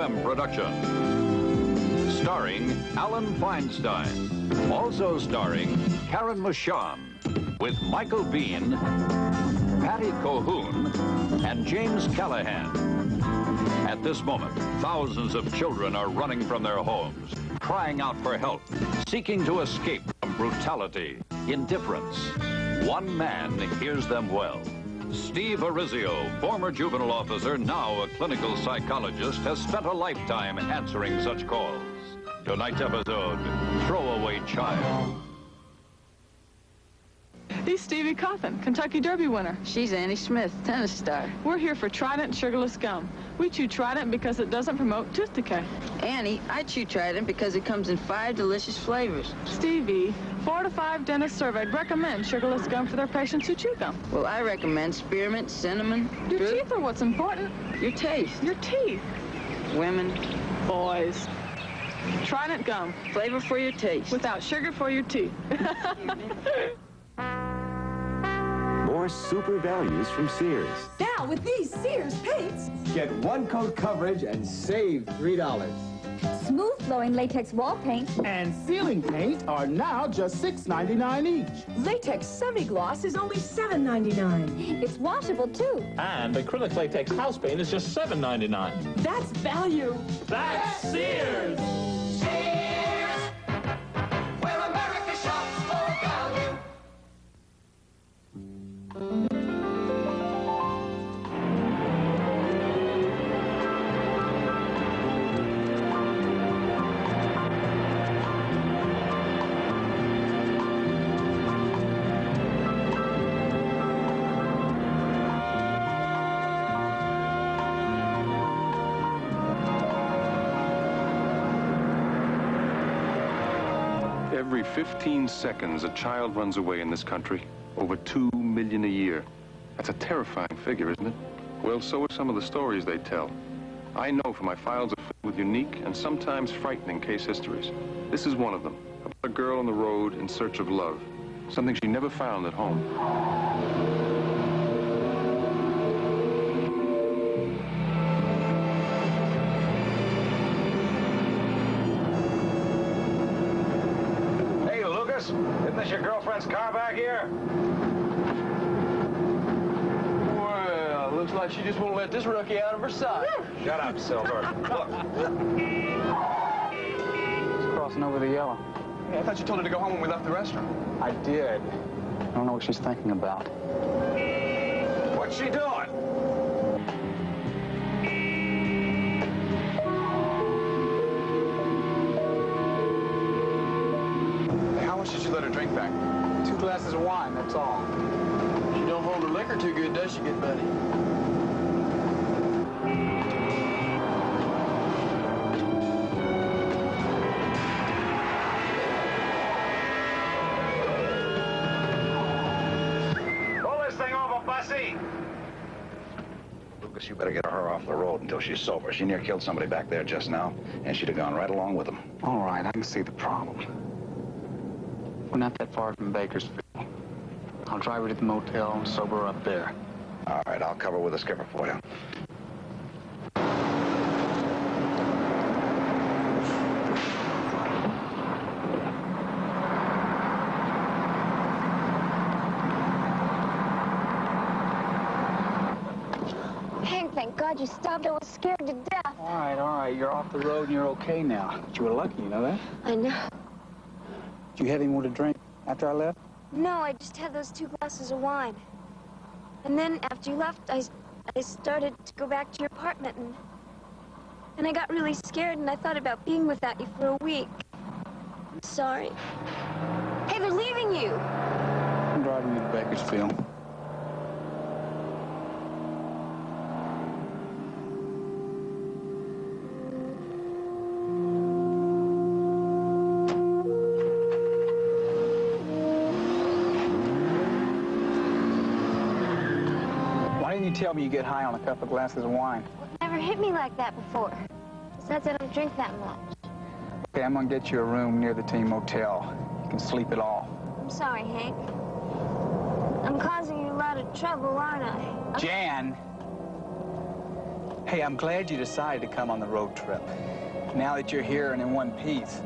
FM production. Starring Alan Feinstein. Also starring Karen Michon, with Michael Bean, Patty Colhoun, and James Callahan. At this moment, thousands of children are running from their homes, crying out for help, seeking to escape from brutality, indifference. One man hears them well. Steve Arizzio, former juvenile officer, now a clinical psychologist, has spent a lifetime answering such calls. Tonight's episode, Throwaway Child. He's Stevie Coffin, Kentucky Derby winner. She's Annie Smith, tennis star. We're here for Trident Sugarless Gum. We chew Trident because it doesn't promote tooth decay. Annie, I chew Trident because it comes in 5 delicious flavors. Stevie, 4 to 5 dentists surveyed recommend sugarless gum for their patients who chew gum. Well, I recommend spearmint, cinnamon. Your teeth are what's important. Your taste. Your teeth. Women. Boys. Trident gum. Flavor for your taste. Without sugar for your teeth. More super values from Sears. Now, with these Sears paints, get one coat coverage and save $3. Smooth flowing latex wall paints and ceiling paint are now just $6.99 each. Latex semi-gloss is only $7.99. It's washable too. And acrylic latex house paint is just $7.99. That's value. That's Sears. Sears, where America shops for value. Every 15 seconds, a child runs away in this country. Over 2 million a year. That's a terrifying figure, isn't it? Well, so are some of the stories they tell. I know, for my files are filled with unique and sometimes frightening case histories. This is one of them, about a girl on the road in search of love. Something she never found at home. Isn't this your girlfriend's car back here? Well, looks like she just won't let this rookie out of her sight. Shut up, Silver. Look. She's crossing over the yellow. Yeah, I thought you told her to go home when we left the restaurant. I did. I don't know what she's thinking about. What's she doing? Did you let her drink back? 2 glasses of wine, that's all. She don't hold her liquor too good, does she, good buddy? Pull this thing over, Bussy! Lucas, you better get her off the road until she's sober. She near killed somebody back there just now, and she'd have gone right along with them. All right, I can see the problem. We're not that far from Bakersfield. I'll drive her to the motel and sober her up there. All right, I'll cover with a skipper for you. Hank, thank God you stopped. I was scared to death. All right. You're off the road and you're okay now. But you were lucky, you know that? I know. Did you have any more to drink after I left? No, I just had those 2 glasses of wine. And then after you left, I started to go back to your apartment, and I got really scared, and I thought about being without you for a week. I'm sorry. Hey, they're leaving you. I'm driving you to Bakersfield. Tell me you get high on a couple of glasses of wine. Well, it never hit me like that before. Besides, I don't drink that much. Okay, I'm gonna get you a room near the team motel. You can sleep it off. I'm sorry, Hank. I'm causing you a lot of trouble, aren't I? Jan! Hey, I'm glad you decided to come on the road trip. Now that you're here and in one piece.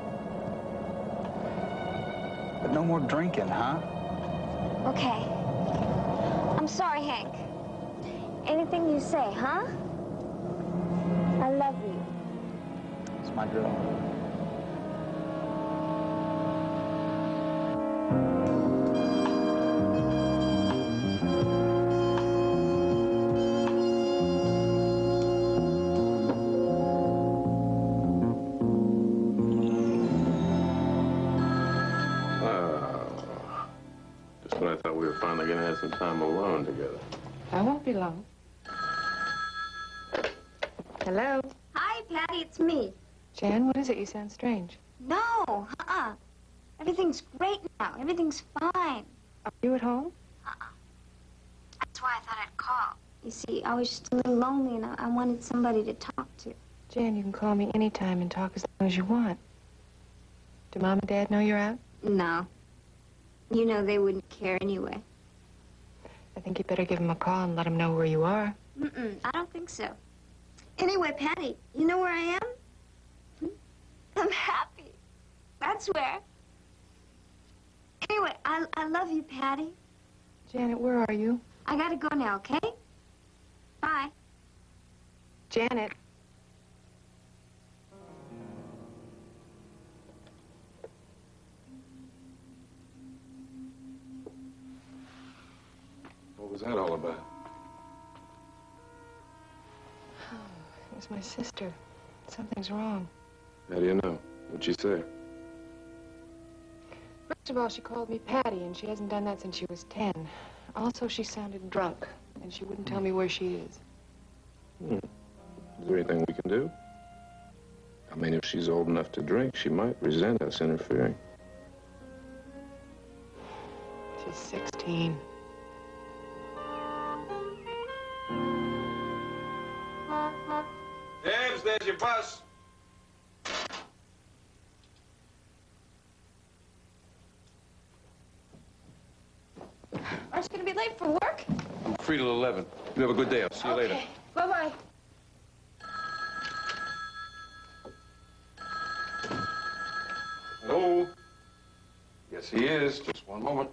But no more drinking, huh? Okay. I'm sorry, Hank. Anything you say, huh? I love you. It's my girl. Just when I thought we were finally going to have some time alone together. I won't be long. Hello? Hi, Patty, it's me. Jan, what is it? You sound strange. No, Everything's great now. Everything's fine. Are you at home? That's why I thought I'd call. You see, I was just a little lonely and I wanted somebody to talk to. Jan, you can call me anytime and talk as long as you want. Do Mom and Dad know you're out? No. You know they wouldn't care anyway. I think you better give them a call and let them know where you are. I don't think so. Anyway, Patty, you know where I am? I'm happy. That's where. Anyway, I love you, Patty. Janet, where are you? I gotta go now, okay? Bye. Janet. What was that all about? It was my sister. Something's wrong. How do you know? What'd she say? First of all, she called me Patty, and she hasn't done that since she was 10. Also, she sounded drunk, and she wouldn't tell me where she is. Is there anything we can do? I mean, if she's old enough to drink, she might resent us interfering. She's 16. Debs, there's your bus. Aren't you going to be late for work? I'm free till 11. You have a good day. I'll see you later. Bye-bye. Hello? Yes, he is. Just one moment.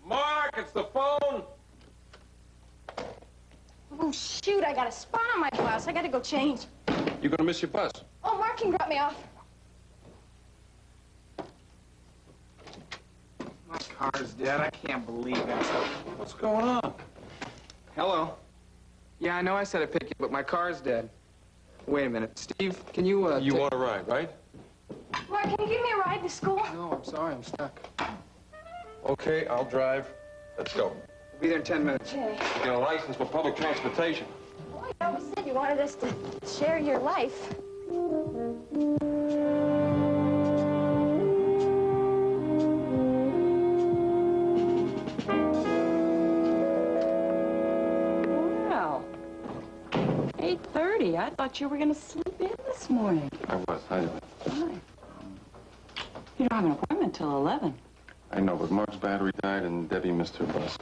Mark, it's the phone. Oh, shoot, I got a spot on my blouse. I got to go change. You're gonna miss your bus. Oh, Mark can drop me off. My car's dead. I can't believe it. What's going on? Hello. Yeah, I know I said I'd pick you, but my car's dead. Wait a minute. Steve, can you, You want a ride, right? Mark, can you give me a ride to school? No, I'm sorry. I'm stuck. Okay, I'll drive. Let's go. We'll be there in 10 minutes. Okay. Get a license for public transportation. Well, you always said you wanted us to share your life. Well, 8:30. I thought you were going to sleep in this morning. I was. Why? You don't have an appointment till 11. I know, but Mark's battery died and Debbie missed her bus.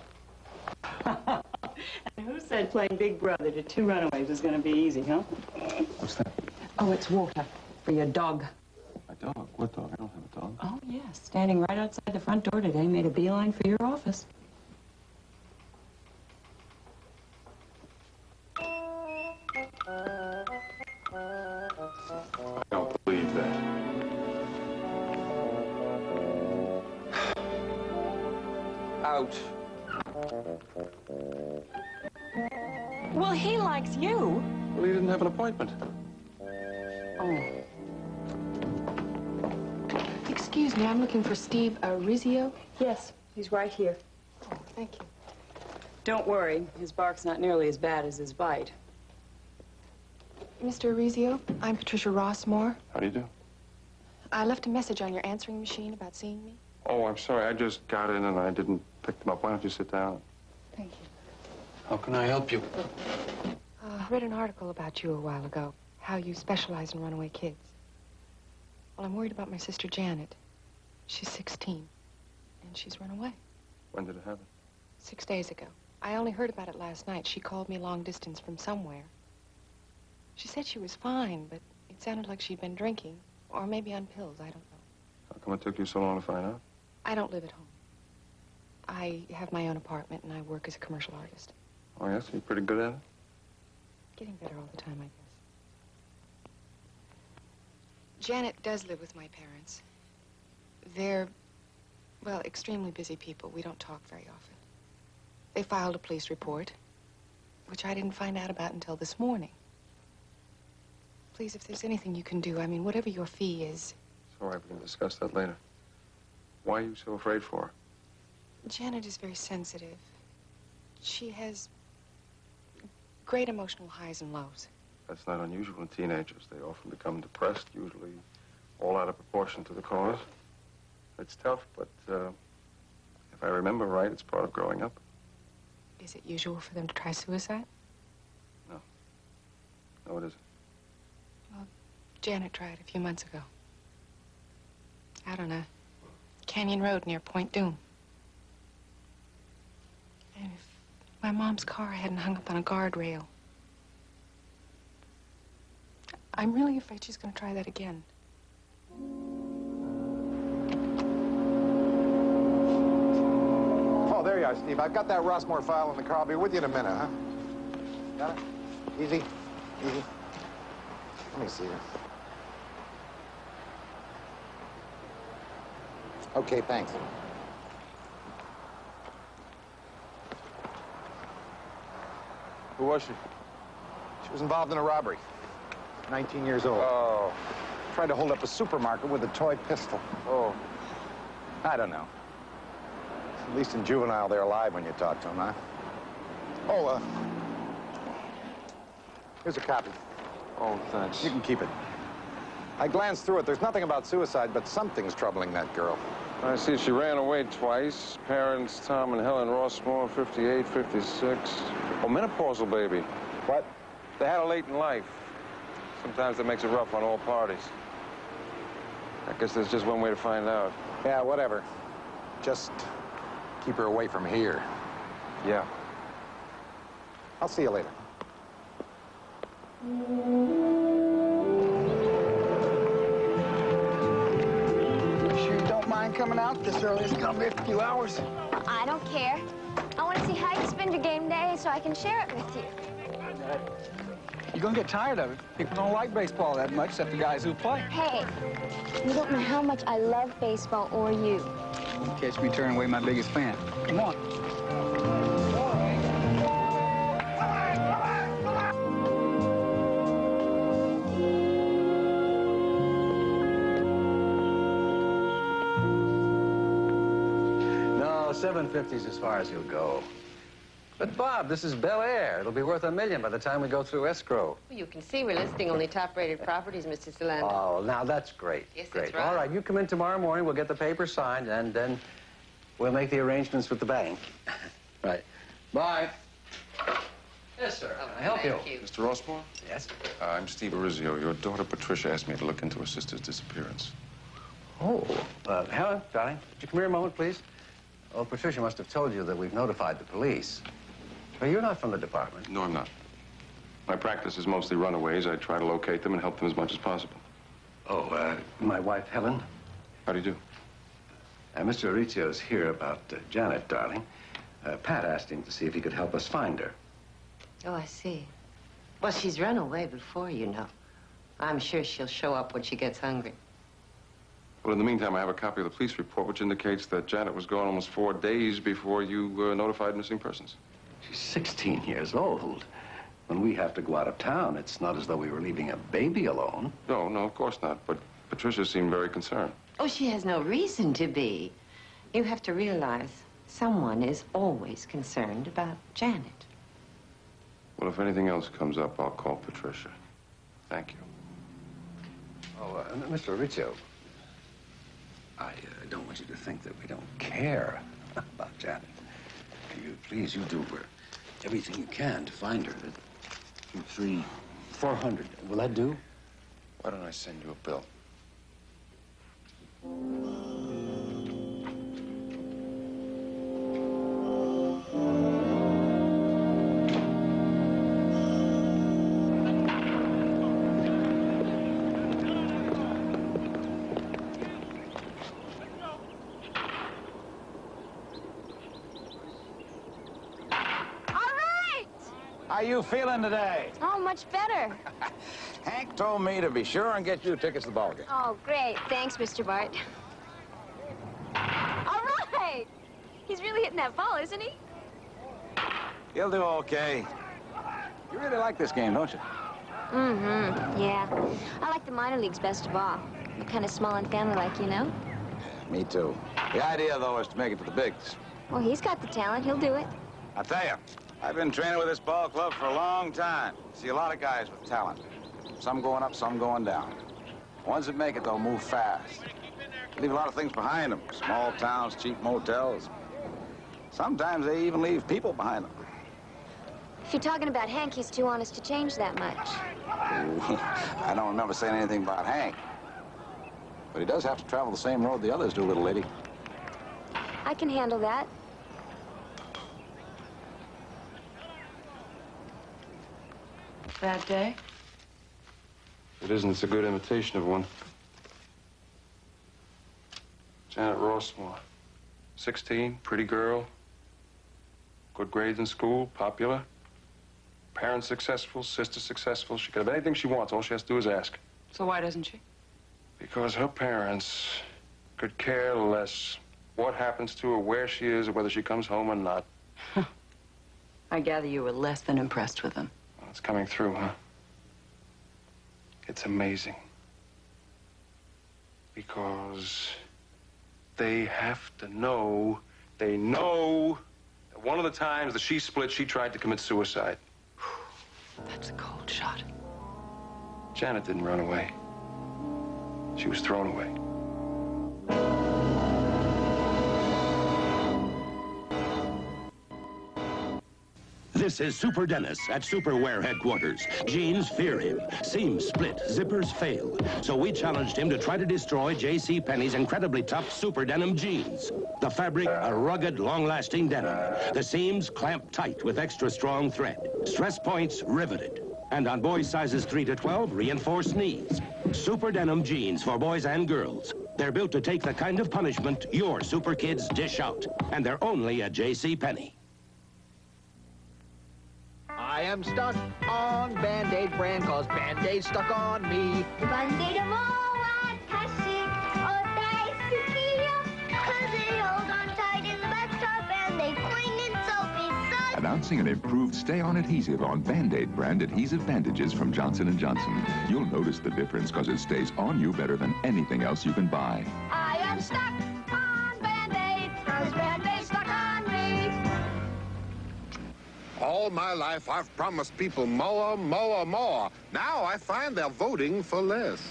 And who said playing Big Brother to two Runaways was going to be easy, huh? What's that? Oh, it's water for your dog. My dog? What dog? I don't have a dog. Oh, yes. Standing right outside the front door today, made a beeline for your office. I don't believe that. Ouch. Well, he likes you. Well, he didn't have an appointment. Oh. Excuse me, I'm looking for Steve Arizzio. Yes, he's right here. Oh, thank you. Don't worry. His bark's not nearly as bad as his bite. Mr. Arizzio, I'm Patricia Rossmore. How do you do? I left a message on your answering machine about seeing me. Oh, I'm sorry. I just got in and I didn't pick them up. Why don't you sit down? Thank you. How can I help you? I read an article about you a while ago, how you specialize in runaway kids. Well, I'm worried about my sister Janet. She's 16, and she's run away. When did it happen? 6 days ago. I only heard about it last night. She called me long distance from somewhere. She said she was fine, but it sounded like she'd been drinking. Or maybe on pills, I don't know. How come it took you so long to find out? I don't live at home. I have my own apartment, and I work as a commercial artist. Oh, yes? You're pretty good at it? Getting better all the time, I guess. Janet does live with my parents. They're, well, extremely busy people. We don't talk very often. They filed a police report, which I didn't find out about until this morning. Please, if there's anything you can do, I mean, whatever your fee is. It's all right, we can discuss that later. Why are you so afraid for her? Janet is very sensitive. She has great emotional highs and lows. That's not unusual in teenagers. They often become depressed, usually all out of proportion to the cause. It's tough, but if I remember right, it's part of growing up. Is it usual for them to try suicide? No. No, it isn't. Well, Janet tried a few months ago. Out on a canyon road near Point Doom. And if my mom's car hadn't hung up on a guardrail, I'm really afraid she's going to try that again. Oh, there you are, Steve. I've got that Rossmore file in the car. I'll be with you in a minute, huh? Got it? Easy. Easy. Let me see here. Okay, thanks. Who was she? She was involved in a robbery. 19 years old. Oh. Tried to hold up a supermarket with a toy pistol. Oh. I don't know. At least in juvenile, they're alive when you talk to them, huh? Oh, here's a copy. Oh, thanks. You can keep it. I glanced through it. There's nothing about suicide, but something's troubling that girl. I see she ran away twice. Parents, Tom and Helen Rossmore, 58, 56. Oh, menopausal baby. What? They had her late in life. Sometimes that makes it rough on all parties. I guess there's just one way to find out. Yeah, whatever. Just keep her away from here. Yeah. I'll see you later. Sure you don't mind coming out this early? It's gonna be a few hours. I don't care. I want to see how you spend your game day so I can share it with you. You're gonna get tired of it. People don't like baseball that much, except the guys who play. Hey, you don't know how much I love baseball or you. Catch me turning away my biggest fan. Come on. No, 750's as far as you'll go. But, Bob, this is Bel Air. It'll be worth $1 million by the time we go through escrow. Well, you can see we're listing only top-rated properties, Mr. Solano. Oh, now that's great. Yes, great. that's right. All right, you come in tomorrow morning. We'll get the paper signed, and then we'll make the arrangements with the bank. Right. Bye. Yes, sir. Can I help you? Mr. Rossmore? Yes? I'm Steve Arizzio. Your daughter, Patricia, asked me to look into her sister's disappearance. Oh, Helen, darling, would you come here a moment, please? Oh, Patricia must have told you that we've notified the police. Well, you're not from the department. No, I'm not. My practice is mostly runaways. I try to locate them and help them as much as possible. Oh, my wife, Helen. How do you do? Mr. Arizzio's here about Janet, darling. Pat asked him to see if he could help us find her. Oh, I see. Well, she's run away before, you know. I'm sure she'll show up when she gets hungry. Well, in the meantime, I have a copy of the police report, which indicates that Janet was gone almost 4 days before you notified missing persons. She's 16 years old. When we have to go out of town, it's not as though we were leaving a baby alone. No, no, of course not. But Patricia seemed very concerned. Oh, she has no reason to be. You have to realize someone is always concerned about Janet. Well, if anything else comes up, I'll call Patricia. Thank you. Oh, Mr. Arizzio, I don't want you to think that we don't care about Janet. Please, you do everything you can to find her. 2, 3, 400. Will that do? Why don't I send you a bill? How you feeling today? Oh, much better. Hank told me to be sure and get you tickets to the ball game. Oh, great. Thanks, Mr. Bart. All right. He's really hitting that ball, isn't he? He'll do okay. You really like this game, don't you? Mm-hmm. Yeah. I like the minor leagues best of all. They're kind of small and family-like, you know? Me too. The idea, though, is to make it to the bigs. Well, he's got the talent. He'll do it. I'll tell you, I've been training with this ball club for a long time. See a lot of guys with talent. Some going up, some going down. The ones that make it, they'll move fast. Leave a lot of things behind them. Small towns, cheap motels. Sometimes they even leave people behind them. If you're talking about Hank, he's too honest to change that much. I don't remember saying anything about Hank. But he does have to travel the same road the others do, little lady. I can handle that. Bad day? It isn't. It's a good imitation of one. Janet Rossmore. 16, pretty girl. Good grades in school, popular. Parents successful, sister successful. She could have anything she wants. All she has to do is ask. So why doesn't she? Because her parents could care less what happens to her, where she is, or whether she comes home or not. I gather you were less than impressed with them. Well, it's coming through, huh? It's amazing. Because they have to know, they know that one of the times that she split, she tried to commit suicide. That's a cold shot. Janet didn't run away. She was thrown away. This is Super Dennis at Superwear headquarters. Jeans fear him. Seams split, zippers fail. So we challenged him to try to destroy J.C. Penney's incredibly tough super denim jeans. The fabric, a rugged, long-lasting denim. The seams clamped tight with extra strong thread. Stress points riveted. And on boys sizes 3 to 12, reinforced knees. Super denim jeans for boys and girls. They're built to take the kind of punishment your super kids dish out. And they're only at J.C. Penney. I am stuck on Band-Aid brand cause Band-Aid stuck on me. Band-Aid mo at kasi o tayo sukiyo cause they hold on tight in the bathtub and they cling and soapy sun. Announcing an improved stay-on adhesive on Band-Aid brand adhesive bandages from Johnson & Johnson. You'll notice the difference because it stays on you better than anything else you can buy. I am stuck on Band-Aid cause Band-Aid stuck on me. All my life, I've promised people more, more, more. Now I find they're voting for less.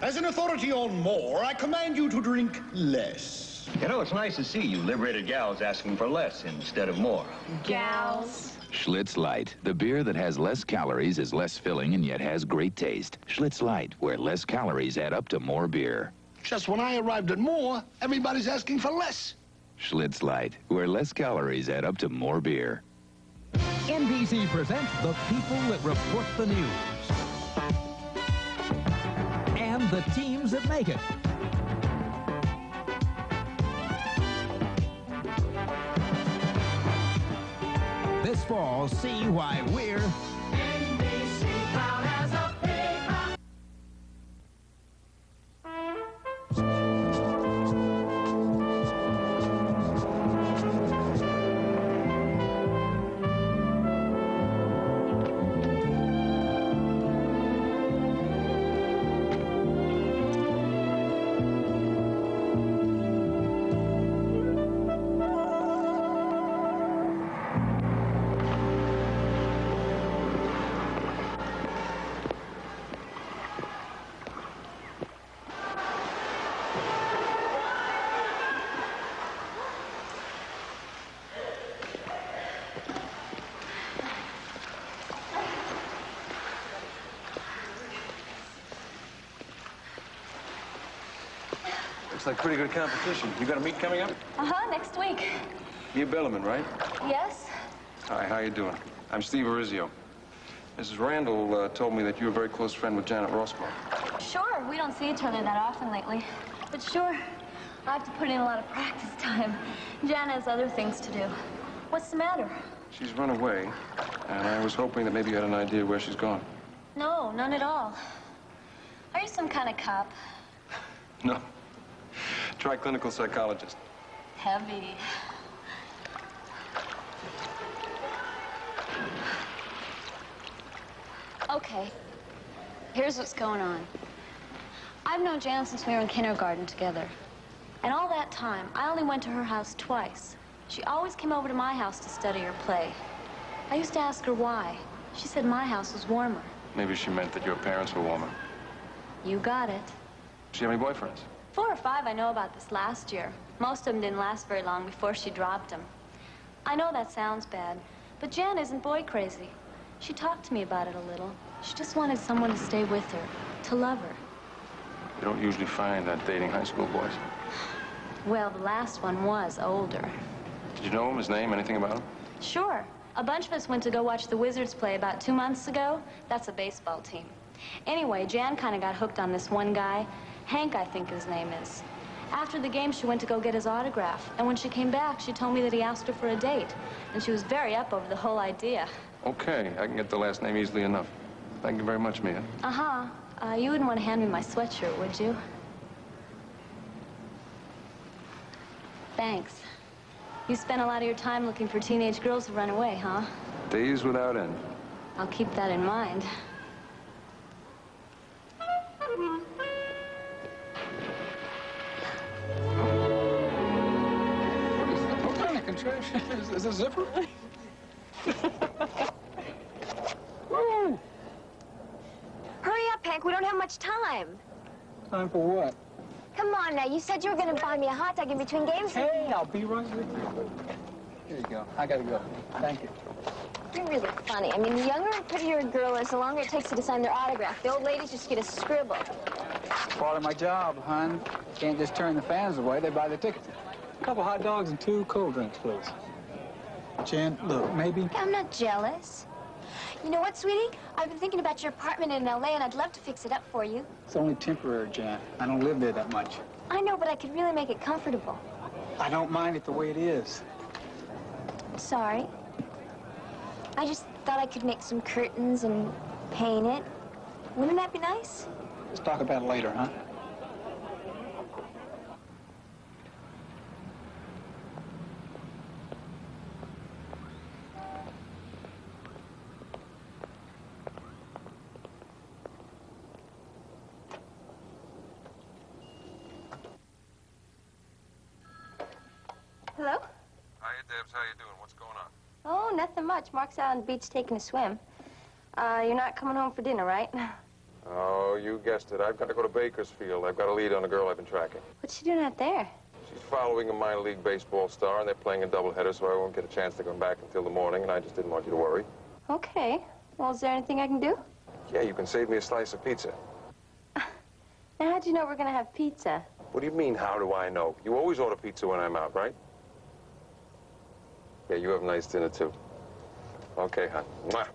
As an authority on more, I command you to drink less. You know, it's nice to see you liberated gals asking for less instead of more. Gals. Schlitz Light, the beer that has less calories, is less filling, and yet has great taste. Schlitz Light, where less calories add up to more beer. Just when I arrived at more, everybody's asking for less. Schlitz Light, where less calories add up to more beer. NBC presents the people that report the news and the teams that make it. This fall, see why we're NBC proud as a paper. Looks like pretty good competition. You got a meet coming up? Next week. You're Bellerman, right? Yes? Hi, how you doing? I'm Steve Arizzio. Mrs. Randall told me that you're a very close friend with Janet Rossmore. Sure, we don't see each other that often lately. But sure, I have to put in a lot of practice time. Janet has other things to do. What's the matter? She's run away, and I was hoping that maybe you had an idea where she's gone. No, none at all. Are you some kind of cop? No. Try clinical psychologist. Heavy. Okay, here's what's going on. I've known Jan since we were in kindergarten together. And all that time, I only went to her house twice. She always came over to my house to study or play. I used to ask her why. She said my house was warmer. Maybe she meant that your parents were warmer. You got it. Does she have any boyfriends? 4 or 5 I know about this last year. Most of them didn't last very long before she dropped them. I know that sounds bad, but Jan isn't boy crazy. She talked to me about it a little. She just wanted someone to stay with her, to love her. You don't usually find that dating high school boys. Well, the last one was older. Did you know him, his name, anything about him? Sure. A bunch of us went to go watch the Wizards play about 2 months ago. That's a baseball team. Anyway, Jan kind of got hooked on this one guy. Hank, I think his name is. After the game, she went to go get his autograph. And when she came back, she told me that he asked her for a date. And she was very up over the whole idea. Okay, I can get the last name easily enough. Thank you very much, Mia. Uh-huh. You wouldn't want to hand me my sweatshirt, would you? Thanks. You spent a lot of your time looking for teenage girls who run away, huh? Days without end. I'll keep that in mind. What kind of contraption is this? Is this a zipper? Woo! Hurry up, Hank. We don't have much time. Time for what? Come on now. You said you were going to buy me a hot dog in between games. Hey, I'll be right with you. Here you go. I gotta go. Thank you. You're really funny. I mean, the younger and prettier a girl is, the longer it takes to sign their autograph. The old ladies just get a scribble. It's part of my job, hon. Can't just turn the fans away. They buy the tickets. A couple hot dogs and 2 cold drinks, please. Jan, look, maybe... I'm not jealous. You know what, sweetie? I've been thinking about your apartment in L.A., and I'd love to fix it up for you. It's only temporary, Jan. I don't live there that much. I know, but I could really make it comfortable. I don't mind it the way it is. Sorry. I just thought I could make some curtains and paint it. Wouldn't that be nice? Let's talk about it later, huh? Hello? Hiya, Debs. How you doing? What's going on? Oh, nothing much. Mark's out on the beach taking a swim. You're not coming home for dinner, right? Oh, you guessed it. I've got to go to Bakersfield. I've got a lead on a girl I've been tracking. What's she doing out there? She's following a minor league baseball star, and they're playing a doubleheader, so I won't get a chance to come back until the morning, and I just didn't want you to worry. Okay. Well, is there anything I can do? Yeah, you can save me a slice of pizza. Now, how'd you know we're going to have pizza? What do you mean, how do I know? You always order pizza when I'm out, right? Yeah, you have a nice dinner, too. Okay, hon. Mwah.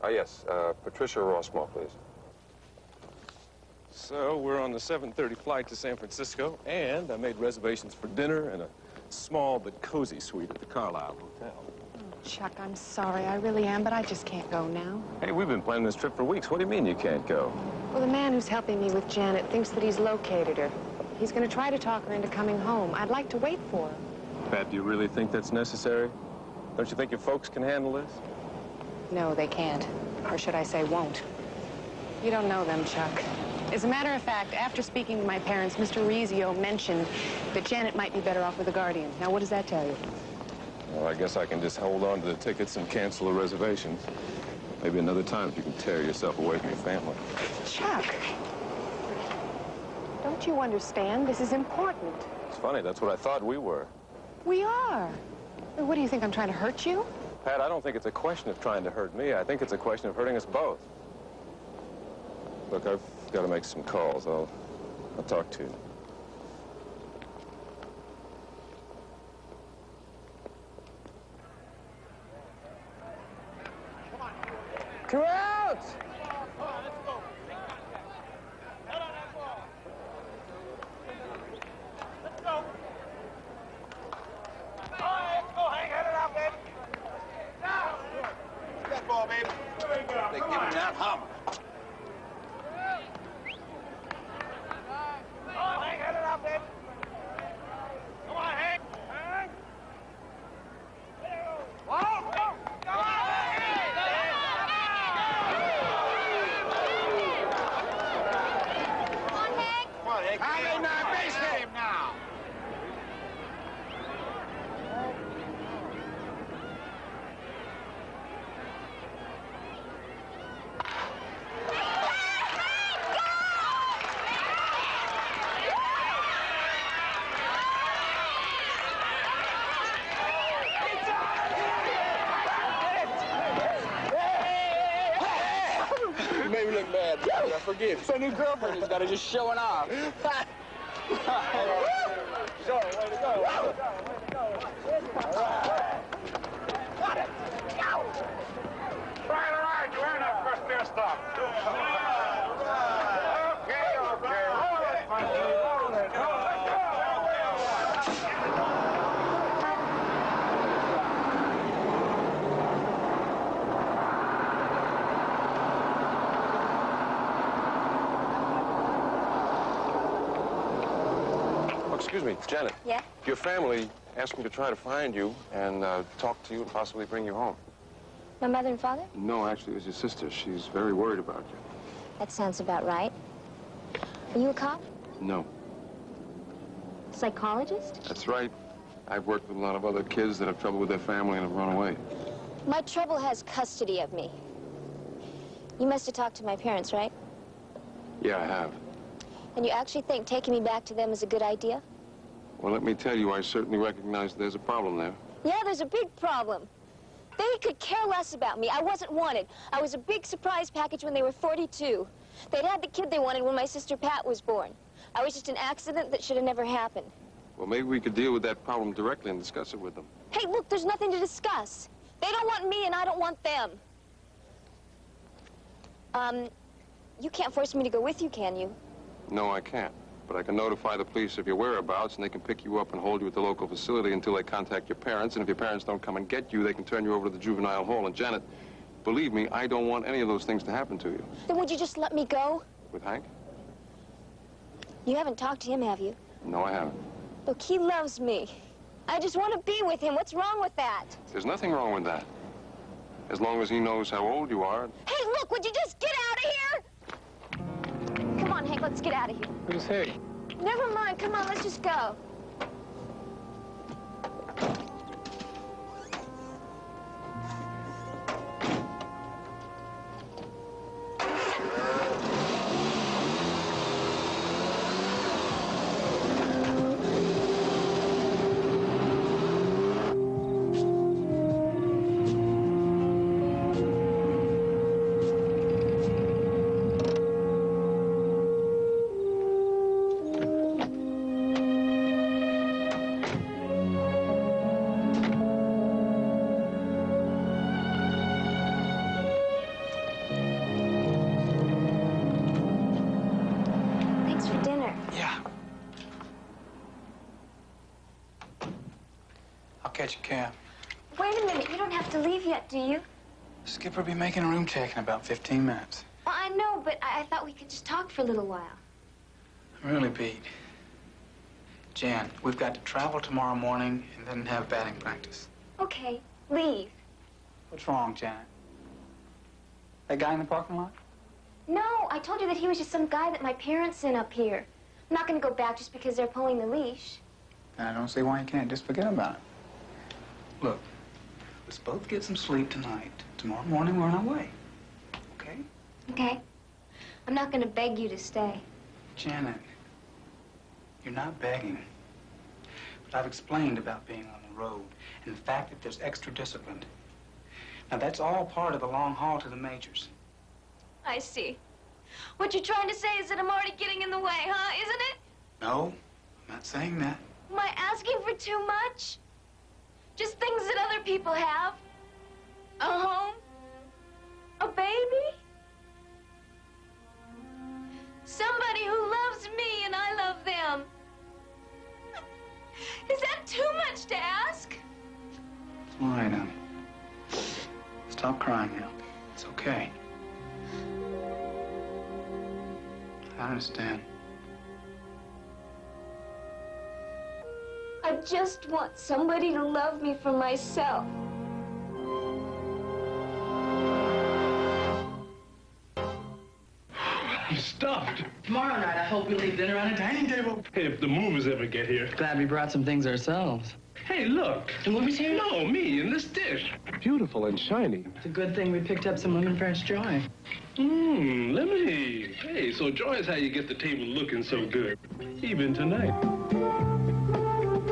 Yes, Patricia Rossmore, please. So we're on the 7:30 flight to San Francisco, and I made reservations for dinner and a small but cozy suite at the Carlisle Hotel. Oh, Chuck, I'm sorry. I really am, but I just can't go now. Hey, we've been planning this trip for weeks. What do you mean you can't go? Well, the man who's helping me with Janet thinks that he's located her. He's going to try to talk her into coming home. I'd like to wait for her. Pat, do you really think that's necessary? Don't you think your folks can handle this? No, they can't. Or should I say won't. You don't know them, Chuck. As a matter of fact, after speaking to my parents, Mr. Arizzio mentioned that Janet might be better off with a guardian. Now, what does that tell you? Well, I guess I can just hold on to the tickets and cancel the reservations. Maybe another time if you can tear yourself away from your family. Chuck, don't you understand? This is important. It's funny, that's what I thought we were. We are. What do you think, I'm trying to hurt you? Pat, I don't think it's a question of trying to hurt me. I think it's a question of hurting us both. Look, I've got to make some calls. I'll talk to you. Two out! They give him that hump. Made me look bad, but I forgive. So new girlfriend has got her just showing off. Sure, way to go. Right, you earned that first beer stop. Excuse me, Janet. Yeah? Your family asked me to try to find you and talk to you and possibly bring you home. My mother and father? No, actually, it was your sister. She's very worried about you. That sounds about right. Are you a cop? No. Psychologist? That's right. I've worked with a lot of other kids that have trouble with their family and have run away. My trouble has custody of me. You must have talked to my parents, right? Yeah, I have. And you actually think taking me back to them is a good idea? Well, let me tell you, I certainly recognize there's a problem there. Yeah, there's a big problem. They could care less about me. I wasn't wanted. I was a big surprise package when they were 42. They'd had the kid they wanted when my sister Pat was born. I was just an accident that should have never happened. Well, maybe we could deal with that problem directly and discuss it with them. Hey, look, there's nothing to discuss. They don't want me and I don't want them. You can't force me to go with you, can you? No, I can't. But I can notify the police of your whereabouts, and they can pick you up and hold you at the local facility until they contact your parents. And if your parents don't come and get you, they can turn you over to the juvenile hall. And Janet, believe me, I don't want any of those things to happen to you. Then would you just let me go? With Hank? You haven't talked to him, have you? No, I haven't. Look, he loves me. I just want to be with him. What's wrong with that? There's nothing wrong with that. As long as he knows how old you are. Hey, look, would you just get out of here? Come on, Hank, let's get out of here. Who's he? Never mind. Come on, let's just go. Catch a cab. Wait a minute, you don't have to leave yet, do you? Skipper will be making a room check in about 15 minutes. Well, I know, but I thought we could just talk for a little while. Really, Pete. Jan, we've got to travel tomorrow morning and then have batting practice. Okay, leave. What's wrong, Janet? That guy in the parking lot? No, I told you that he was just some guy that my parents sent up here. I'm not going to go back just because they're pulling the leash. And I don't see why you can't just forget about it. Look, let's both get some sleep tonight. Tomorrow morning, we're on our way. Okay? Okay. I'm not going to beg you to stay. Janet, you're not begging. But I've explained about being on the road and the fact that there's extra discipline. Now, that's all part of the long haul to the majors. I see. What you're trying to say is that I'm already getting in the way, huh? Isn't it? No, I'm not saying that. Am I asking for too much? Just things that other people have. A home. A baby. Stop crying now. It's okay. I understand. I just want somebody to love me for myself. I'm stuffed. Tomorrow night, I hope we leave dinner on a dining table. Hey, if the movers ever get here. Glad we brought some things ourselves. Hey, look. The movie's here? No, me in this dish. Beautiful and shiny. It's a good thing we picked up some lemon fresh joy. Lemonade. Hey, so joy is how you get the table looking so good. Even tonight.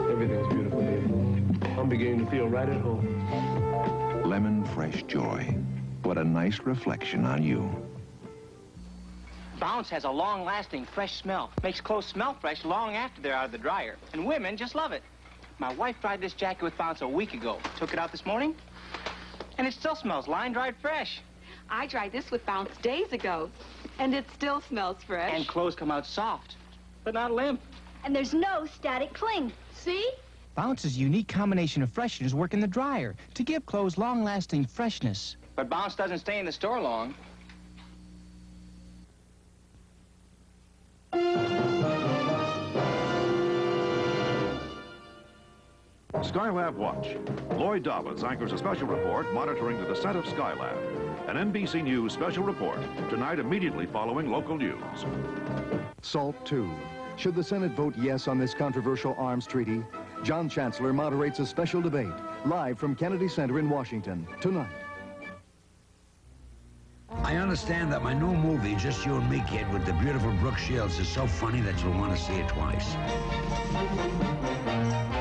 Everything's beautiful, baby. I'm beginning to feel right at home. Lemon Fresh Joy. What a nice reflection on you. Bounce has a long-lasting fresh smell. Makes clothes smell fresh long after they're out of the dryer. And women just love it. My wife dried this jacket with Bounce a week ago. Took it out this morning, and it still smells line-dried fresh. I dried this with Bounce days ago, and it still smells fresh. And clothes come out soft, but not limp. And there's no static cling. See? Bounce's unique combination of fresheners work in the dryer to give clothes long-lasting freshness. But Bounce doesn't stay in the store long. Skylab Watch. Lloyd Dobbins anchors a special report monitoring the descent of Skylab. An NBC News special report, tonight immediately following local news. SALT II. Should the Senate vote yes on this controversial arms treaty? John Chancellor moderates a special debate, live from Kennedy Center in Washington, tonight. I understand that my new movie, Just You and Me, Kid, with the beautiful Brooke Shields, is so funny that you'll want to see it twice.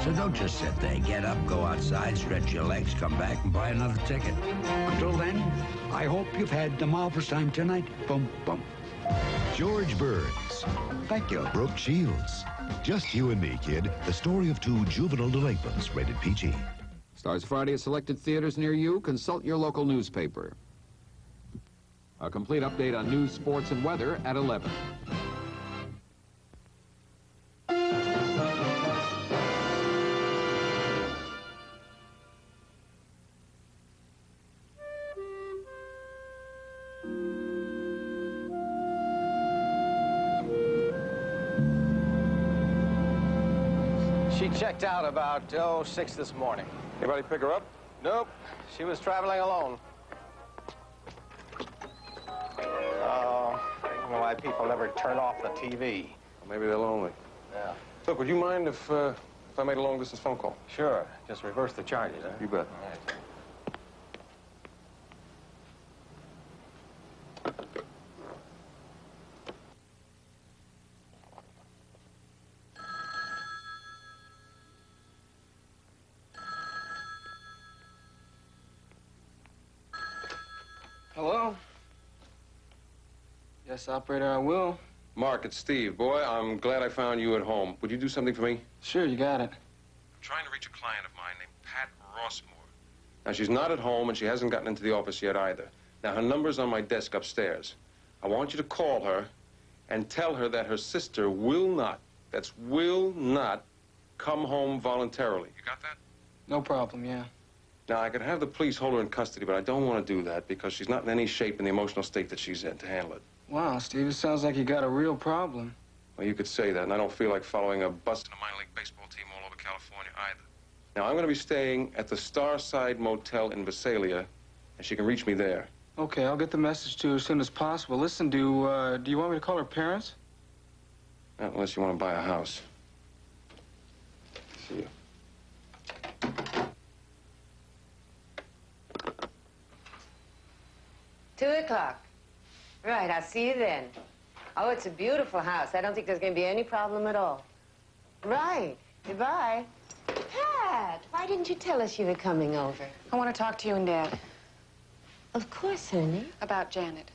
So don't just sit there. Get up, go outside, stretch your legs, come back, and buy another ticket. Until then, I hope you've had the marvelous time tonight. Boom, boom. George Burns. Thank you. Brooke Shields. Just You and Me, Kid, the story of two juvenile delinquents, rated PG. Starts Friday at selected theaters near you. Consult your local newspaper. A complete update on news, sports, and weather at 11. She checked out about 6 this morning. Anybody pick her up? Nope. She was traveling alone. I don't know why people never turn off the TV. Well, maybe they're lonely. Yeah. Look, would you mind if I made a long-distance phone call? Sure. Just reverse the charges, huh? You bet. All right. Hello? Yes, operator, I will. Mark, it's Steve. Boy, I'm glad I found you at home. Would you do something for me? Sure, you got it. I'm trying to reach a client of mine named Pat Rossmore. Now, she's not at home, and she hasn't gotten into the office yet either. Now, her number's on my desk upstairs. I want you to call her and tell her that her sister will not, that's will not, come home voluntarily. You got that? No problem, yeah. Now, I could have the police hold her in custody, but I don't want to do that because she's not in any shape in the emotional state that she's in to handle it. Wow, Steve, it sounds like you got a real problem. Well, you could say that, and I don't feel like following a bus in a minor league baseball team all over California either. Now, I'm going to be staying at the Starside Motel in Visalia, and she can reach me there. Okay, I'll get the message to her as soon as possible. Listen, do you want me to call her parents? Not unless you want to buy a house. See you. 2 o'clock. Right, I'll see you then. Oh, it's a beautiful house. I don't think there's going to be any problem at all. Right. Goodbye. Pat, why didn't you tell us you were coming over? I want to talk to you and Dad. Of course, honey. About Janet.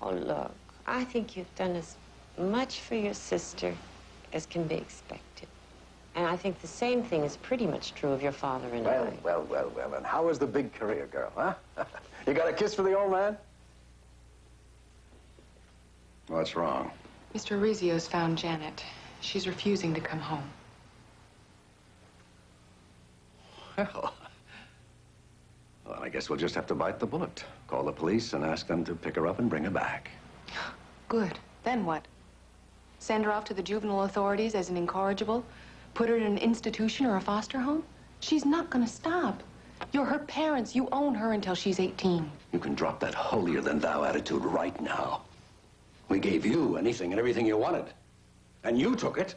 Oh, look, I think you've done as much for your sister as can be expected. And I think the same thing is pretty much true of your father and I. Well, and how is the big career girl, huh? You got a kiss for the old man? What's wrong? Mr. Arizzio's found Janet. She's refusing to come home. Well, Well, I guess we'll just have to bite the bullet. Call the police and ask them to pick her up and bring her back. Good. Then what? Send her off to the juvenile authorities as an incorrigible? Put her in an institution or a foster home? She's not gonna stop. You're her parents. You own her until she's 18. You can drop that holier-than-thou attitude right now. We gave you anything and everything you wanted. And you took it.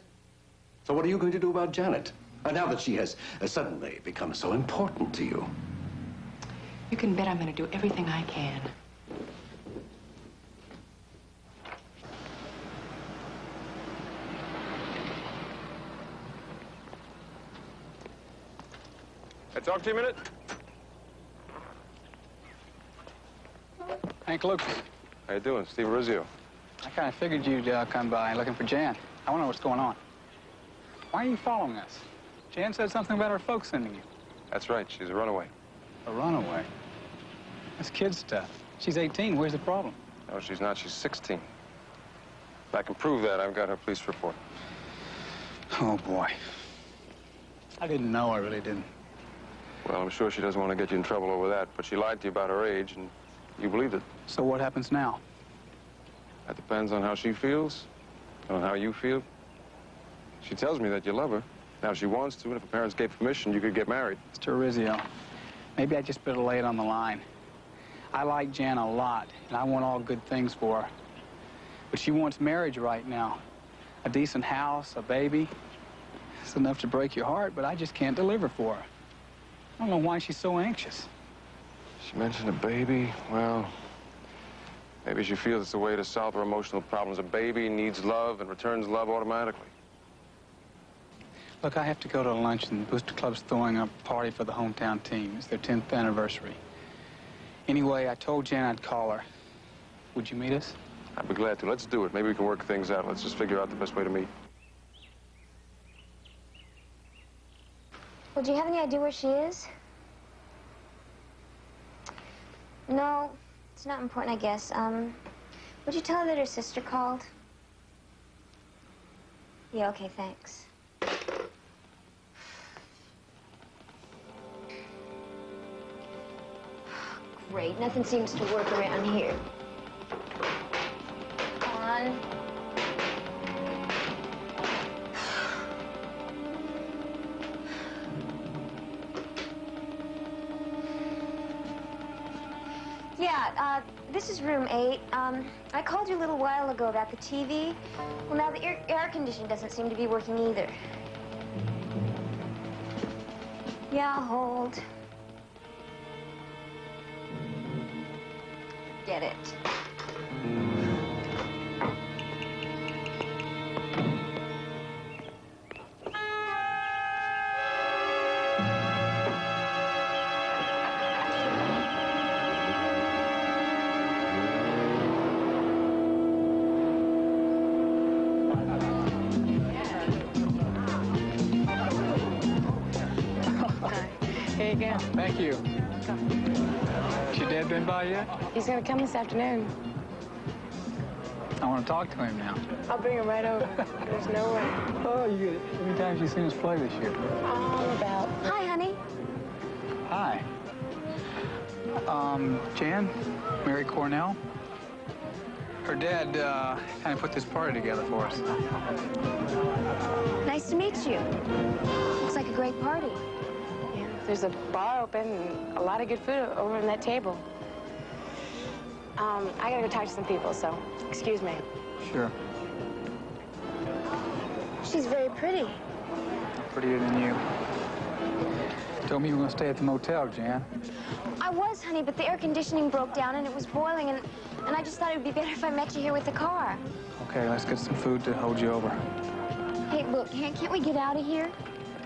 So what are you going to do about Janet? Now that she has suddenly become so important to you. You can bet I'm gonna do everything I can. Can I talk to you a minute? Hank Lucas. How you doing? Steve Arizzio. I kind of figured you'd come by looking for Jan. I want to know what's going on. Why are you following us? Jan said something about her folks sending you. That's right. She's a runaway. A runaway? That's kid stuff. She's 18. Where's the problem? No, she's not. She's 16. If I can prove that, I've got her police report. Oh, boy. I didn't know. I really didn't. Well, I'm sure she doesn't want to get you in trouble over that, but she lied to you about her age, and you believed it. So what happens now? That depends on how she feels, on how you feel. She tells me that you love her. Now, if she wants to, and if her parents gave permission, you could get married. Mr. Arizzio, maybe I just better lay it on the line. I like Jan a lot, and I want all good things for her. But she wants marriage right now. A decent house, a baby. It's enough to break your heart, but I just can't deliver for her. I don't know why she's so anxious. She mentioned a baby. Well, maybe she feels it's a way to solve her emotional problems. A baby needs love and returns love automatically. Look, I have to go to lunch, and the Booster Club's throwing a party for the hometown team. It's their 10th anniversary. Anyway, I told Jan I'd call her. Would you meet us? I'd be glad to. Let's do it. Maybe we can work things out. Let's just figure out the best way to meet. Well, do you have any idea where she is? No, it's not important, I guess. Would you tell her that her sister called? Yeah, okay, thanks. Great, nothing seems to work around here. Come on. Yeah, this is room 8. I called you a little while ago about the TV. Well, now the air conditioning doesn't seem to be working either. Yeah, I'll hold. Get it. Here you go. Thank you. Has your dad been by yet? He's gonna come this afternoon. I want to talk to him now. I'll bring him right over. There's no way. Oh, you get it. How many times have you seen us play this year? All about. Hi, honey. Hi. Jan, Mary Cornell. Her dad kind of put this party together for us. Nice to meet you. Looks like a great party. Yeah, there's a bar open and a lot of good food over on that table. I gotta go talk to some people, so excuse me. Sure. She's very pretty. Prettier than you. Told me you were going to stay at the motel, Jan. I was, honey, but the air conditioning broke down and it was boiling, and I just thought it would be better if I met you here with the car. Okay, let's get some food to hold you over. Hey, look, can't we get out of here?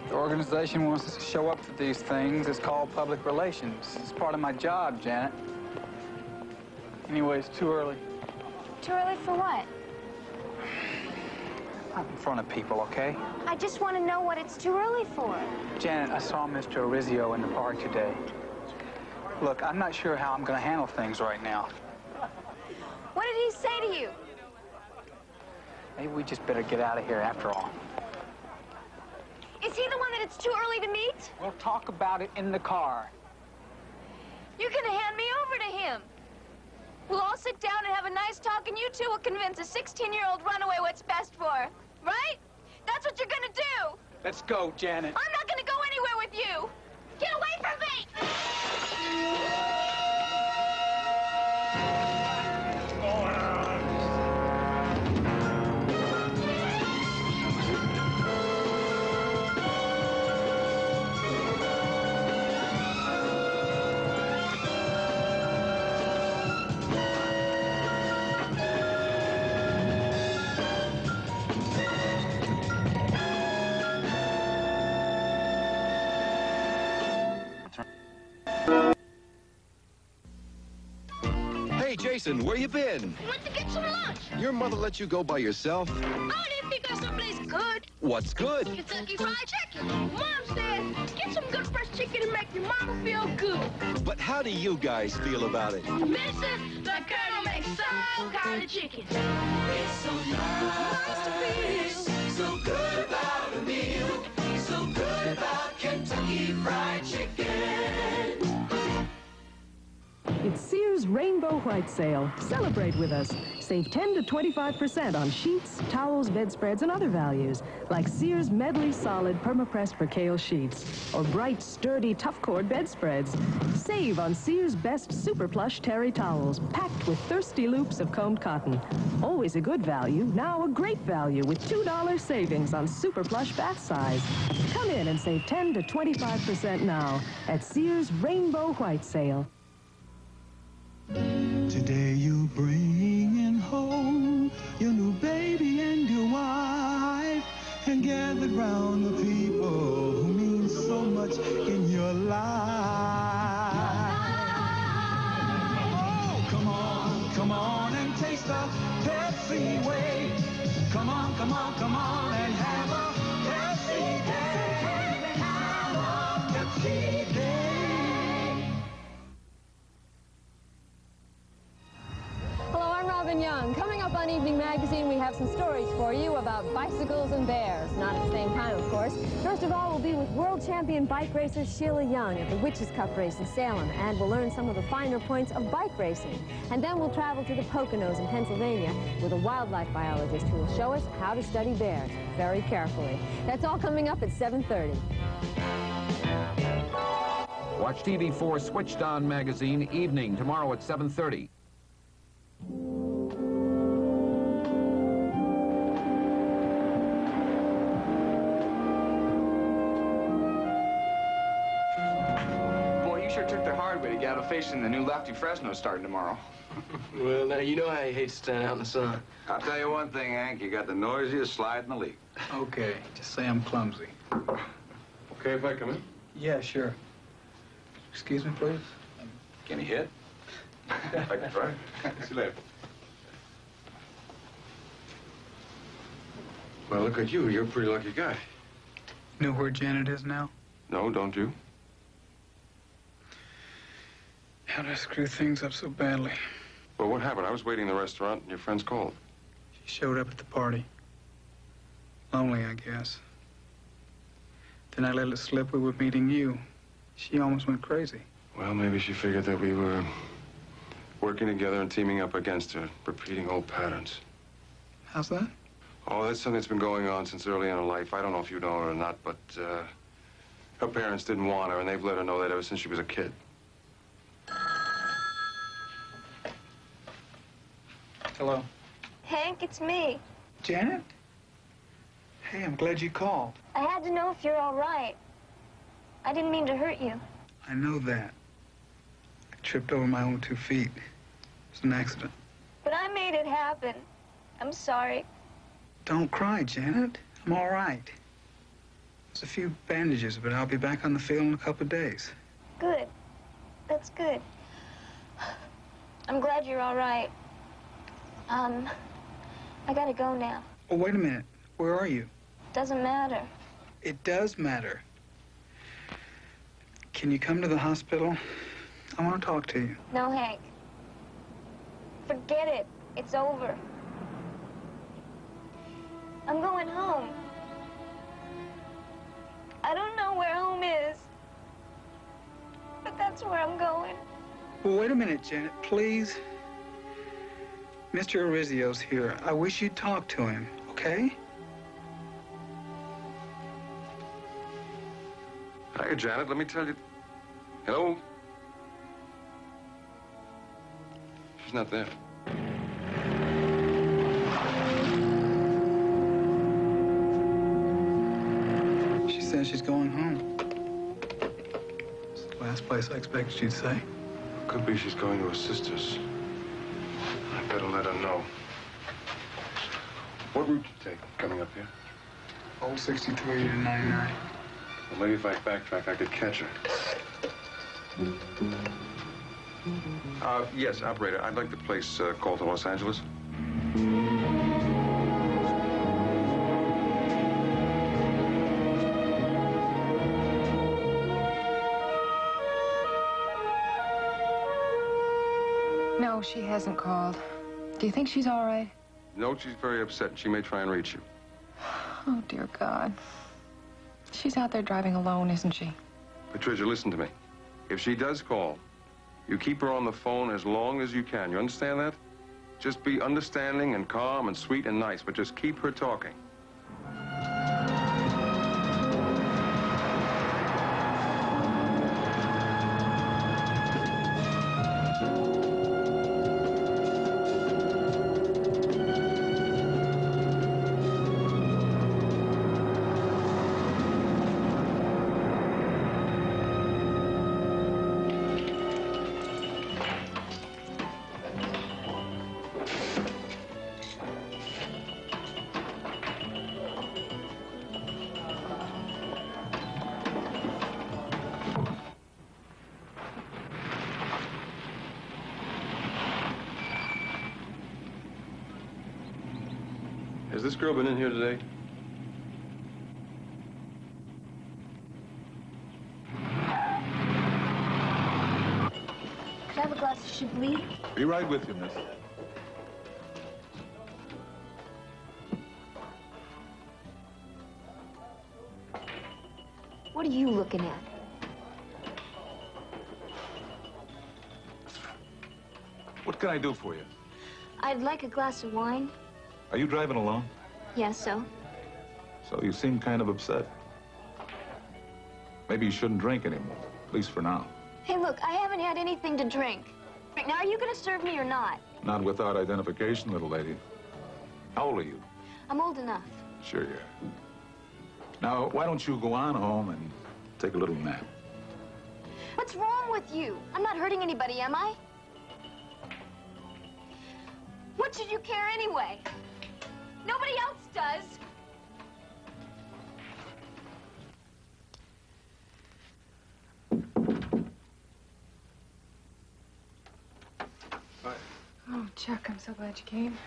The organization wants us to show up for these things. It's called public relations. It's part of my job, Janet. Anyway, it's too early. Too early for what? Not in front of people, okay? I just want to know what it's too early for. Janet, I saw Mr. Arizzio in the park today. Look, I'm not sure how I'm going to handle things right now. What did he say to you? Maybe we just better get out of here after all. Is he the one that it's too early to meet? We'll talk about it in the car. You're gonna hand me over to him. We'll all sit down and have a nice talk, and you two will convince a 16-year-old runaway what's best for her. Right? That's what you're gonna do. Let's go, Janet. I'm not gonna go anywhere with you. Get away from me! Hey, Jason, where you been? Went to get some lunch. Your mother let you go by yourself? I didn't think of someplace good. What's good? Kentucky Fried Chicken. Mom said, get some good fresh chicken and make your mama feel good. But how do you guys feel about it? Mrs. The Colonel makes some kind of chicken. It's so nice to feel so good about a meal. So good about Kentucky Fried Chicken. It's Sears Rainbow White Sale. Celebrate with us. Save 10 to 25% on sheets, towels, bedspreads, and other values, like Sears Medley Solid Permapressed Percale sheets or bright, sturdy, tough cord bedspreads. Save on Sears Best Super Plush Terry towels, packed with thirsty loops of combed cotton. Always a good value, now a great value with $2 savings on Super Plush bath size. Come in and save 10 to 25% now at Sears Rainbow White Sale. Today you bringing home your new baby and your wife, and gathered round the people who mean so much in your life. Oh, come on and taste the Pepsi way. Come on and have a Pepsi day. Have a Pepsi day. Hello, I'm Robin Young. Coming up on Evening Magazine, we have some stories for you about bicycles and bears. Not at the same time, of course. First of all, we'll be with world champion bike racer Sheila Young at the Witches Cup race in Salem, and we'll learn some of the finer points of bike racing. And then we'll travel to the Poconos in Pennsylvania with a wildlife biologist who will show us how to study bears very carefully. That's all coming up at 7:30. Watch TV4 Switched On Magazine evening tomorrow at 7:30. Boy, you sure took the hard way to get out of facing the new Lefty Fresno starting tomorrow. Well, now, you know I hate to stand out in the sun. I'll tell you one thing, Hank. You got the noisiest slide in the league. Okay, just say I'm clumsy. Okay if I come in? Yeah, sure. Excuse me, please. Can he hit? I can try. See you later. Well, look at you. You're a pretty lucky guy. Know where Janet is now? No, don't you? How'd I screw things up so badly? Well, what happened? I was waiting in the restaurant, and your friends called. She showed up at the party. Lonely, I guess. Then I let it slip we were meeting you. She almost went crazy. Well, maybe she figured that we were working together and teaming up against her, repeating old patterns. How's that? Oh, that's something that's been going on since early in her life. I don't know if you know her or not, but her parents didn't want her, and they've let her know that ever since she was a kid. Hello. Hank, it's me. Janet? Hey, I'm glad you called. I had to know if you're all right. I didn't mean to hurt you. I know that. I tripped over my own 2 feet. It was an accident. But I made it happen. I'm sorry. Don't cry, Janet. I'm all right. There's a few bandages, but I'll be back on the field in a couple of days. Good. That's good. I'm glad you're all right. I gotta go now. Oh, wait a minute. Where are you? Doesn't matter. It does matter. Can you come to the hospital? I want to talk to you. No, Hank. Forget it. It's over. I'm going home. I don't know where home is, but that's where I'm going. Well, wait a minute, Janet, please. Mr. Arizzio's here. I wish you'd talk to him, okay? Hiya, Janet. Let me tell you. Hello? She's not there. She says she's going home. It's the last place I expected she'd say. Could be she's going to her sister's. I better let her know. What route you take coming up here? Old 63 to 99. Well, maybe if I backtrack, I could catch her. Yes, operator. I'd like the place called to Los Angeles. No, she hasn't called. Do you think she's all right? No, she's very upset. She may try and reach you. Oh, dear God. She's out there driving alone, isn't she? Patricia, listen to me. If she does call, you keep her on the phone as long as you can. You understand that? Just be understanding and calm and sweet and nice, but just keep her talking. Has this girl been in here today? Could I have a glass of Chablis? Be right with you, miss. What are you looking at? What can I do for you? I'd like a glass of wine. Are you driving alone? Yes, so? So you seem kind of upset. Maybe you shouldn't drink anymore, at least for now. Hey, look, I haven't had anything to drink. Now, are you going to serve me or not? Not without identification, little lady. How old are you? I'm old enough. Sure you are. Now, why don't you go on home and take a little nap? What's wrong with you? I'm not hurting anybody, am I? What should you care anyway? Nobody else does. Hi. Oh, Chuck, I'm so glad you came.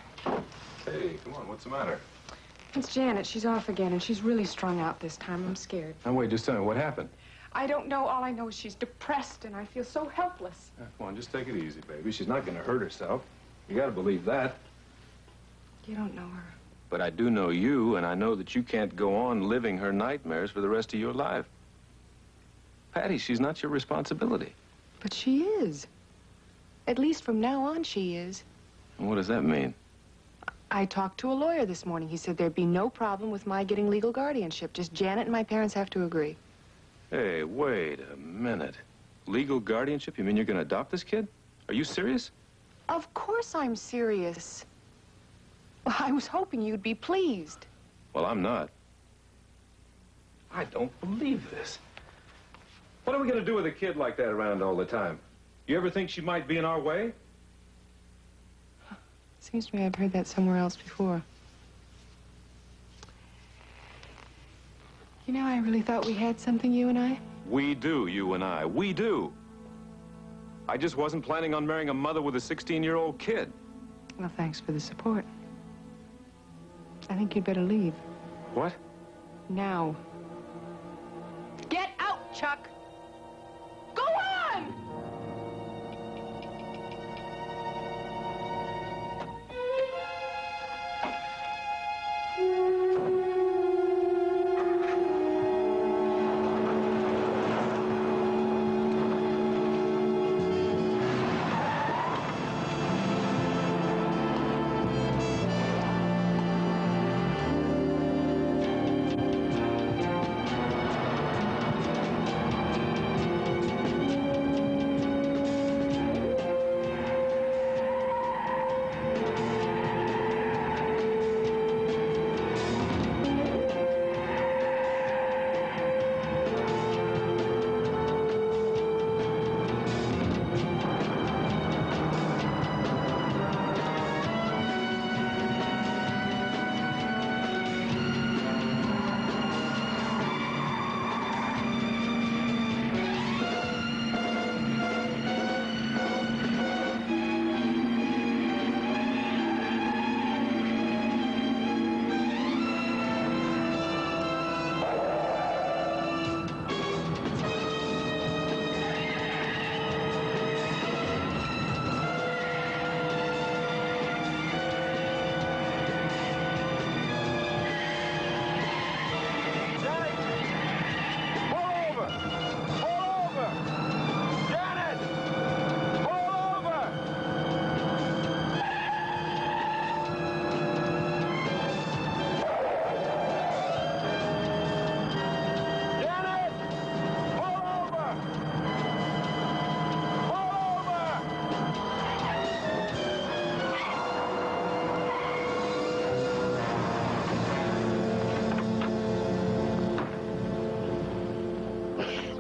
Hey, come on, what's the matter? It's Janet. She's off again, and she's really strung out this time. I'm scared. Now, wait, just tell me, what happened? I don't know. All I know is she's depressed, and I feel so helpless. Come on, just take it easy, baby. She's not going to hurt herself. You got to believe that. You don't know her. But I do know you, and I know that you can't go on living her nightmares for the rest of your life. Patty, she's not your responsibility. But she is. At least from now on, she is. And what does that mean? I talked to a lawyer this morning. He said there'd be no problem with my getting legal guardianship. Just Janet and my parents have to agree. Hey, wait a minute. Legal guardianship? You mean you're going to adopt this kid? Are you serious? Of course I'm serious. Well, I was hoping you'd be pleased. Well, I'm not. I don't believe this. What are we going to do with a kid like that around all the time? You ever think she might be in our way? Seems to me I've heard that somewhere else before. You know, I really thought we had something, you and I. We do, you and I. We do. I just wasn't planning on marrying a mother with a 16-year-old kid. Well, thanks for the support. I think you'd better leave. What? Now. Get out, Chuck! Go on!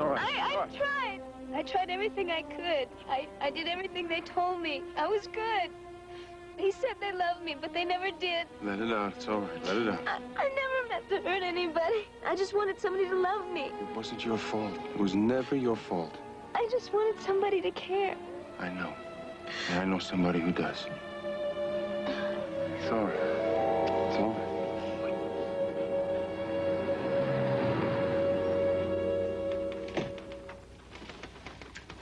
all right. I tried. I tried everything I could. I did everything they told me. I was good. They said they loved me, but they never did. Let it out. It's all right. Let it out. I never meant to hurt anybody. I just wanted somebody to love me. It wasn't your fault. It was never your fault. I just wanted somebody to care. I know. And I know somebody who does. It's all right. It's all right.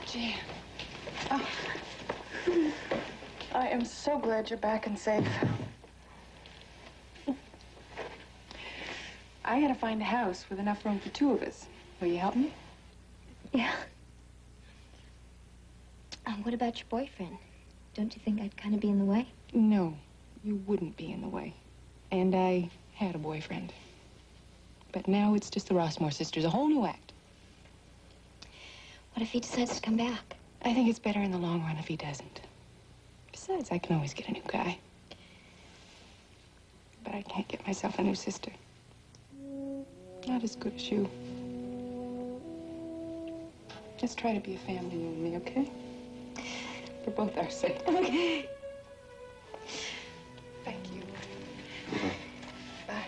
Gee. Oh. I am so glad you're back and safe. I had to find a house with enough room for two of us. Will you help me? Yeah. What about your boyfriend? Don't you think I'd kind of be in the way? No, you wouldn't be in the way. And I had a boyfriend. But now it's just the Rossmore sisters, a whole new act. What if he decides to come back? I think it's better in the long run if he doesn't. Besides, I can always get a new guy. But I can't get myself a new sister. Not as good as you. Let's try to be a family, you and me, okay? For both our sakes. Okay. Thank you. Bye.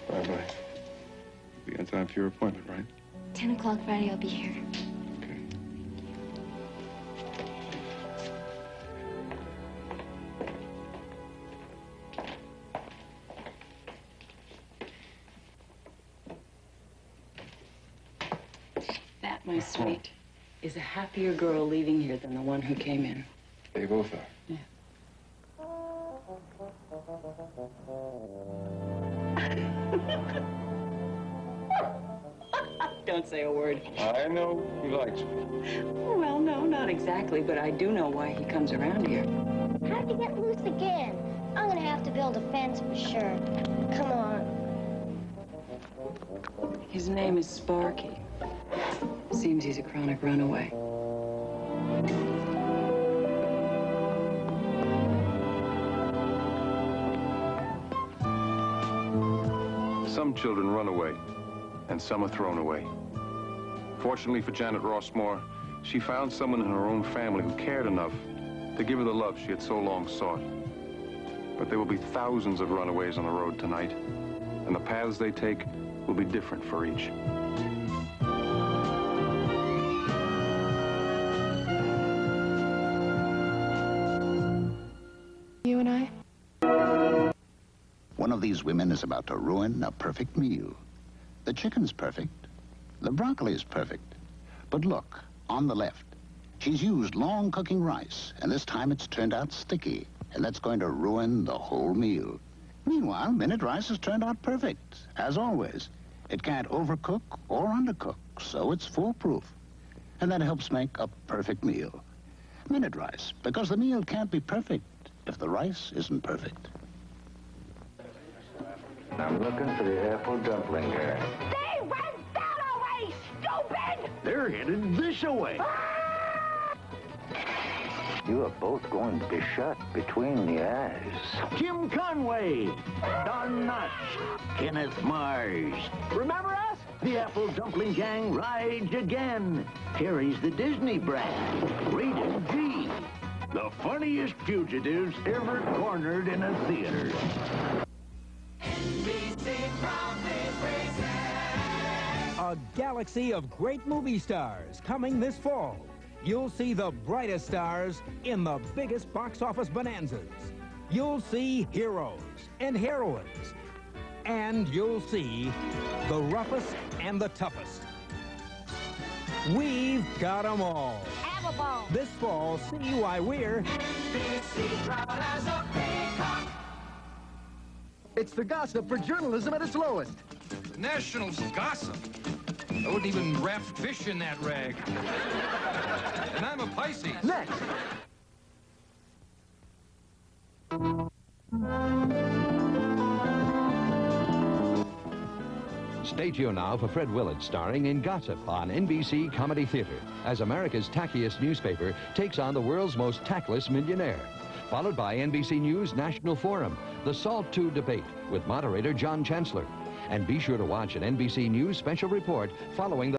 Bye-bye. Be on time for your appointment, right? 10 o'clock Friday, I'll be here. Okay. That, my sweet, is a happier girl leaving here than the one who came in. They both are. Yeah. Don't say a word. I know he likes me. Well, no, not exactly, but I do know why he comes around here. How'd you get loose again? I'm gonna have to build a fence for sure. Come on. His name is Sparky. Seems he's a chronic runaway. Some children run away, and some are thrown away. Fortunately for Janet Rossmore, she found someone in her own family who cared enough to give her the love she had so long sought. But there will be thousands of runaways on the road tonight, and the paths they take will be different for each. You and I? One of these women is about to ruin a perfect meal. The chicken's perfect. The broccoli's perfect. But look, on the left, she's used long cooking rice, and this time it's turned out sticky, and that's going to ruin the whole meal. Meanwhile, minute rice has turned out perfect, as always. It can't overcook or undercook, so it's foolproof. And that helps make a perfect meal. Minute rice, because the meal can't be perfect if the rice isn't perfect. I'm looking for the apple dumpling guy. They went that away, stupid! They're headed this way. You are both going to be shot between the eyes. Jim Conway, Don Knotts, Kenneth Mars. Remember us? The Apple Dumpling Gang rides again. Carries the Disney brand. Rated G. The funniest fugitives ever cornered in a theater. A galaxy of great movie stars coming this fall. You'll see the brightest stars in the biggest box office bonanzas. You'll see heroes and heroines. And you'll see the roughest and the toughest. We've got them all. Have a ball. This fall, see why we're... It's the gossip for journalism at its lowest. Nationals gossip. I wouldn't even wrap fish in that rag. And I'm a Pisces. Next. Stay tuned now for Fred Willard starring in Gossip on NBC Comedy Theater as America's tackiest newspaper takes on the world's most tactless millionaire. Followed by NBC News National Forum, the Salt II debate with moderator John Chancellor. And be sure to watch an NBC News special report following the